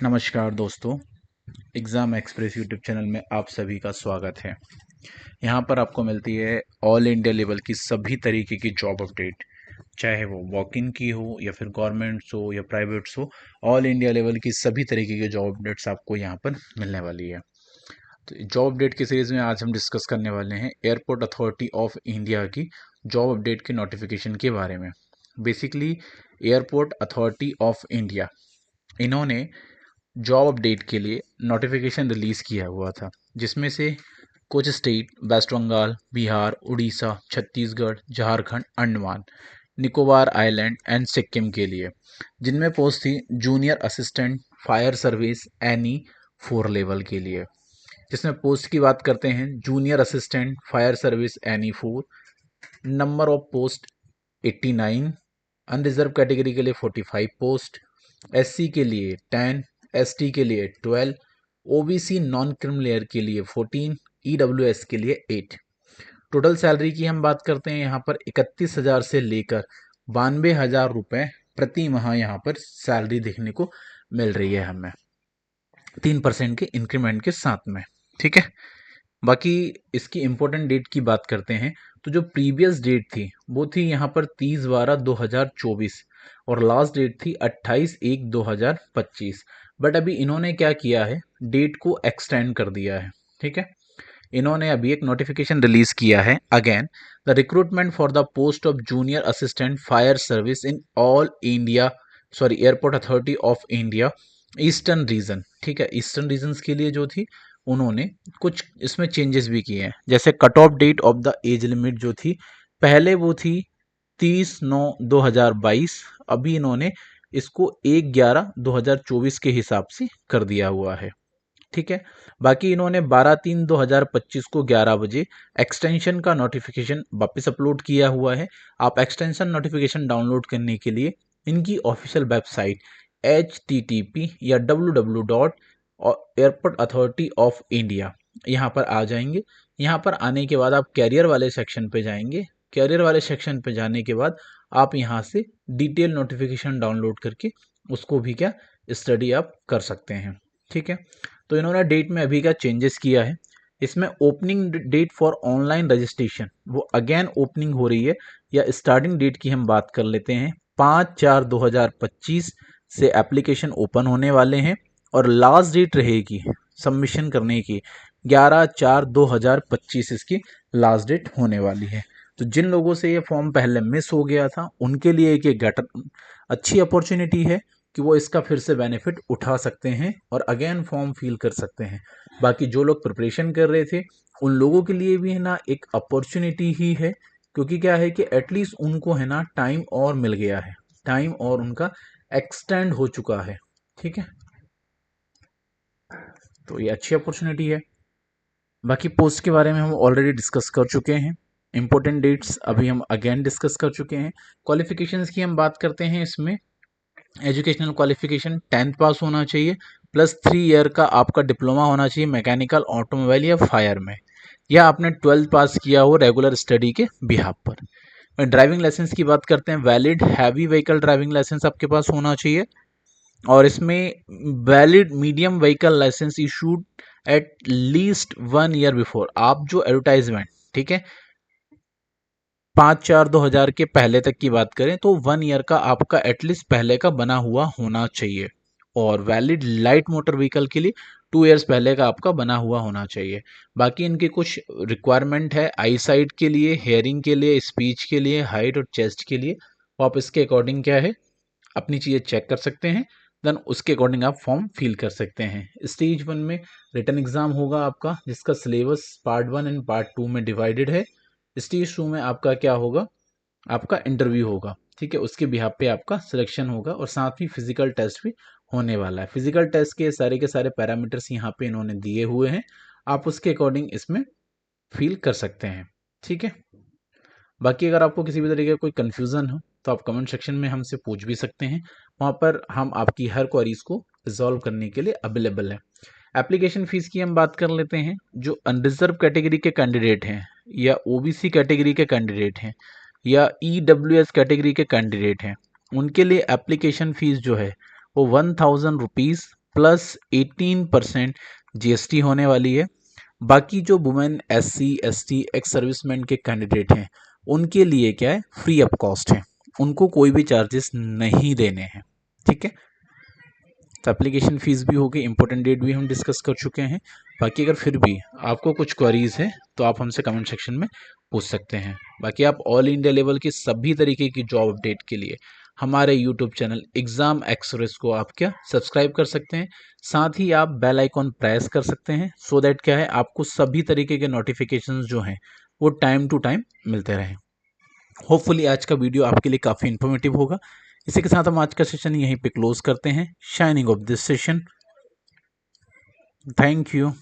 नमस्कार दोस्तों, exam express YouTube channel में आप सभी का स्वागत है। यहाँ पर आपको मिलती है ऑल इंडिया लेवल की सभी तरीके की जॉब अपडेट, चाहे वो वॉक इन की हो या फिर गवर्नमेंट्स हो या प्राइवेट्स हो। ऑल इंडिया लेवल की सभी तरीके की जॉब अपडेट्स आपको यहाँ पर मिलने वाली है। तो जॉब अपडेट की सीरीज़ में आज हम डिस्कस करने वाले हैं एयरपोर्ट अथॉरिटी ऑफ इंडिया की जॉब अपडेट के नोटिफिकेशन के बारे में। Basically airport authority of India, इन्होंने जॉब अपडेट के लिए नोटिफिकेशन रिलीज़ किया हुआ था, जिसमें से कुछ state west Bengal, Bihar, Orissa, Chhattisgarh, Jharkhand, Andaman Nicobar island and Sikkim के लिए, जिनमें पोस्ट थी junior assistant fire service any 4 level के लिए। जिसमें पोस्ट की बात करते हैं, junior assistant fire service any 4, number of post 89, unreserved category के लिए 45 पोस्ट, एससी के लिए 10, एसटी के लिए 12, ओबीसी नॉन क्रिमिनल लेयर के लिए 14, ईडब्ल्यूएस के लिए 8। टोटल सैलरी की हम बात करते हैं, यहाँ पर 31,000 से लेकर 92,000 रुपये प्रति माह यहाँ पर सैलरी देखने को मिल रही है हमें, 3% के इंक्रीमेंट के साथ में। ठीक है, बाकी इसकी इम्पोर्टेंट डेट की बात करते हैं, तो जो प्रीवियस डेट थी वो थी यहाँ पर 30/12/2024 और लास्ट डेट थी 28/1/2025। बट अभी इन्होंने क्या किया है, डेट को एक्सटेंड कर दिया है। ठीक है, इन्होंने अभी एक नोटिफिकेशन रिलीज किया है, again the recruitment for the post of junior assistant fire service in all India airport authority of India eastern region. ठीक है, ईस्टर्न रीजन्स के लिए जो थी उन्होंने कुछ इसमें चेंजेस भी किए हैं। जैसे cut off date of the age limit जो थी, पहले वो थी 30/9/2022, अभी इन्होंने इसको 1/11/2024 के हिसाब से कर दिया हुआ है। ठीक है, बाकी इन्होंने 12/3/2025 को 11 बजे एक्सटेंशन का नोटिफिकेशन वापस अपलोड किया हुआ है। आप एक्सटेंशन नोटिफिकेशन डाउनलोड करने के लिए इनकी ऑफिशियल वेबसाइट http या www.एयरपोर्ट अथॉरिटी ऑफ इंडिया यहाँ पर आ जाएंगे। यहाँ पर आने के बाद आप कैरियर वाले सेक्शन पे जाएंगे। कैरियर वाले सेक्शन पे जाने के बाद आप यहाँ से डिटेल नोटिफिकेशन डाउनलोड करके उसको भी क्या स्टडी आप कर सकते हैं। ठीक है, तो इन्होंने डेट में अभी का चेंजेस किया है। इसमें opening date for online registration वो अगेन ओपनिंग हो रही है, या स्टार्टिंग डेट की हम बात कर लेते हैं, 5/4/2025 से एप्लीकेशन ओपन होने वाले हैं और लास्ट डेट रहेगी सबमिशन करने की 11/4/2025 इसकी लास्ट डेट होने वाली है। तो जिन लोगों से ये फॉर्म पहले मिस हो गया था उनके लिए एक अच्छी अपॉर्चुनिटी है कि वो इसका फिर से बेनिफिट उठा सकते हैं और अगेन फॉर्म फिल कर सकते हैं। बाकी जो लोग प्रिपरेशन कर रहे थे उन लोगों के लिए भी है ना एक अपॉर्चुनिटी ही है, क्योंकि क्या है कि एटलीस्ट उनको है ना टाइम और मिल गया है, टाइम और उनका एक्सटेंड हो चुका है। ठीक है, तो ये अच्छी अपॉर्चुनिटी है। बाकी पोस्ट के बारे में हम ऑलरेडी डिस्कस कर चुके हैं, इंपॉर्टेंट डेट्स अभी हम अगेन डिस्कस कर चुके हैं। क्वालिफिकेशंस की हम बात करते हैं, इसमें एजुकेशनल क्वालिफिकेशन 10th पास होना चाहिए प्लस 3 ईयर का आपका डिप्लोमा होना चाहिए मैकेनिकल, ऑटोमोबाइल या फायर में, या आपने 12th पास किया हो रेगुलर स्टडी के बिहाफ पर। ड्राइविंग लाइसेंस की बात करते हैं, valid heavy vehicle driving licence आपके पास होना चाहिए और इसमें valid medium vehicle licence issued at least 1 year before. आप जो एडवर्टाइजमेंट, ठीक है, 5/4/2000 के पहले तक की बात करें तो 1 ईयर का आपका एटलीस्ट पहले का बना हुआ होना चाहिए, और वैलिड लाइट मोटर व्हीकल के लिए 2 ईयर्स पहले का आपका बना हुआ होना चाहिए। बाकी इनके कुछ रिक्वायरमेंट है आई साइट के लिए, हेयरिंग के लिए, स्पीच के लिए, हाइट और चेस्ट के लिए। तो आप इसके अकॉर्डिंग क्या है अपनी चीज़ें चेक कर सकते हैं, देन उसके अकॉर्डिंग आप फॉर्म फिल कर सकते हैं। स्टेज 1 में रिटन एग्जाम होगा आपका, जिसका सिलेबस पार्ट 1 एंड पार्ट 2 में डिवाइडेड है। स्टेज 2 में आपका क्या होगा, आपका इंटरव्यू होगा। ठीक है, उसके बिहाफ पे आपका सिलेक्शन होगा और साथ ही फिजिकल टेस्ट भी होने वाला है। फिजिकल टेस्ट के सारे पैरामीटर्स यहाँ पे इन्होंने दिए हुए हैं, आप उसके अकॉर्डिंग इसमें फिल कर सकते हैं। ठीक है, बाकी अगर आपको किसी भी तरीके का कोई कन्फ्यूज़न हो तो आप कमेंट सेक्शन में हमसे पूछ भी सकते हैं, वहाँ पर हम आपकी हर क्वेरीज को रिजॉल्व करने के लिए अवेलेबल है। एप्लीकेशन फ़ीस की हम बात कर लेते हैं। जो अनरिजर्व कैटेगरी के कैंडिडेट हैं या ओबीसी कैटेगरी के कैंडिडेट हैं या ईडब्ल्यूएस कैटेगरी के कैंडिडेट हैं, उनके लिए एप्लीकेशन फ़ीस जो है वो 1000 रुपीज़ प्लस 18% GST होने वाली है। बाकी जो women SC ST ex serviceman के कैंडिडेट हैं उनके लिए क्या है, फ्री ऑफ कॉस्ट है, उनको कोई भी चार्जेस नहीं देने हैं। ठीक है, तो एप्लीकेशन फीस भी होगी, इंपॉर्टेंट डेट भी हम डिस्कस कर चुके हैं। बाकी अगर फिर भी आपको कुछ क्वेरीज है तो आप हमसे कमेंट सेक्शन में पूछ सकते हैं। बाकी आप ऑल इंडिया लेवल की सभी तरीके की जॉब अपडेट के लिए हमारे यूट्यूब चैनल एग्जाम एक्सप्रेस को आप क्या सब्सक्राइब कर सकते हैं। साथ ही आप बेल आइकॉन प्रेस कर सकते हैं, सो दैट क्या है, आपको सभी तरीके के नोटिफिकेशंस जो हैं वो टाइम टू टाइम मिलते रहें। होपफुली आज का वीडियो आपके लिए काफ़ी इन्फॉर्मेटिव होगा। इसी के साथ हम आज का सेशन यहीं पे क्लोज करते हैं। Shining of this session. Thank you.